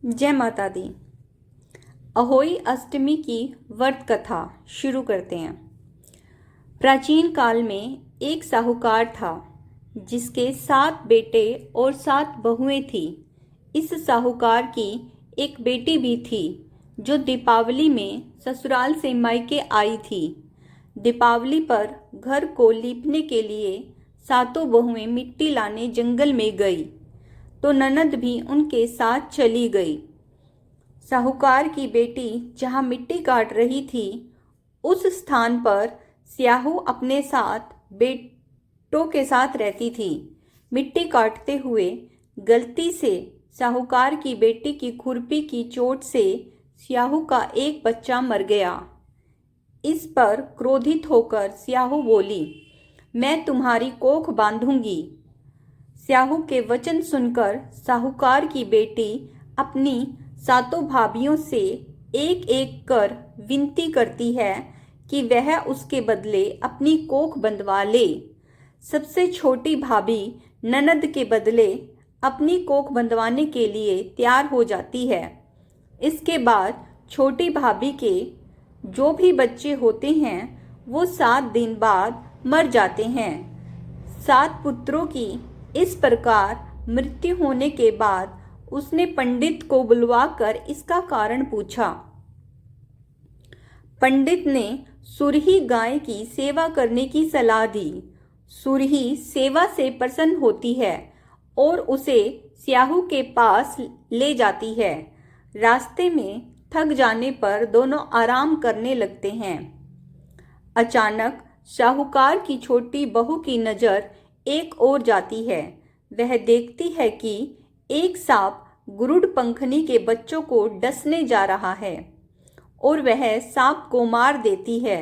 जय माता दी। अहोई अष्टमी की व्रत कथा शुरू करते हैं। प्राचीन काल में एक साहूकार था जिसके 7 बेटे और 7 बहुएं थी। इस साहूकार की एक बेटी भी थी जो दीपावली में ससुराल से मायके आई थी। दीपावली पर घर को लीपने के लिए 7 बहुएं मिट्टी लाने जंगल में गई तो ननद भी उनके साथ चली गई। साहूकार की बेटी जहाँ मिट्टी काट रही थी उस स्थान पर स्याहू अपने साथ बेटों के साथ रहती थी। मिट्टी काटते हुए गलती से साहूकार की बेटी की खुरपी की चोट से स्याहू का एक बच्चा मर गया। इस पर क्रोधित होकर स्याहू बोली, मैं तुम्हारी कोख बांधूंगी। स्याहू के वचन सुनकर साहूकार की बेटी अपनी 7 भाभियों से एक एक कर विनती करती है कि वह उसके बदले अपनी कोख बंधवा ले। सबसे छोटी भाभी ननद के बदले अपनी कोख बंधवाने के लिए तैयार हो जाती है। इसके बाद छोटी भाभी के जो भी बच्चे होते हैं वो 7 दिन बाद मर जाते हैं। 7 पुत्रों की इस प्रकार मृत्यु होने के बाद उसने पंडित को बुलवाकर इसका कारण पूछा। पंडित ने सुरही गाय की सेवा करने की सलाह दी। सुरही सेवा से प्रसन्न होती है और उसे स्याहू के पास ले जाती है। रास्ते में थक जाने पर दोनों आराम करने लगते हैं। अचानक साहूकार की छोटी बहू की नज़र एक ओर जाती है। वह देखती है कि एक सांप गुरुड़ पंखनी के बच्चों को डसने जा रहा है और वह सांप को मार देती है।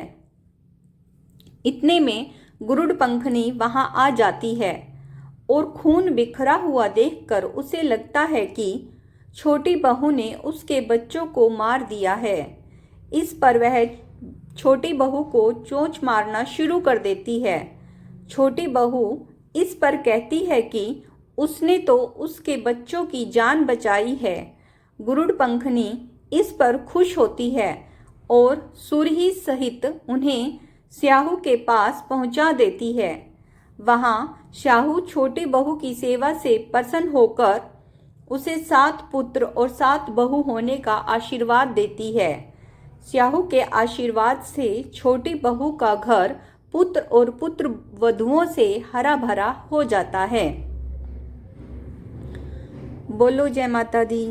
इतने में गुरुड़ पंखनी वहां आ जाती है और खून बिखरा हुआ देखकर उसे लगता है कि छोटी बहू ने उसके बच्चों को मार दिया है। इस पर वह छोटी बहू को चोंच मारना शुरू कर देती है। छोटी बहू इस पर कहती है कि उसने तो उसके बच्चों की जान बचाई है। गुरुड़ पंखनी इस पर खुश होती है और सुरही सहित उन्हें स्याहू के पास पहुंचा देती है। वहां स्याहू छोटी बहू की सेवा से प्रसन्न होकर उसे 7 पुत्र और 7 बहू होने का आशीर्वाद देती है। स्याहू के आशीर्वाद से छोटी बहू का घर पुत्र और पुत्र वधुओं से हरा भरा हो जाता है। बोलो जय माता दी।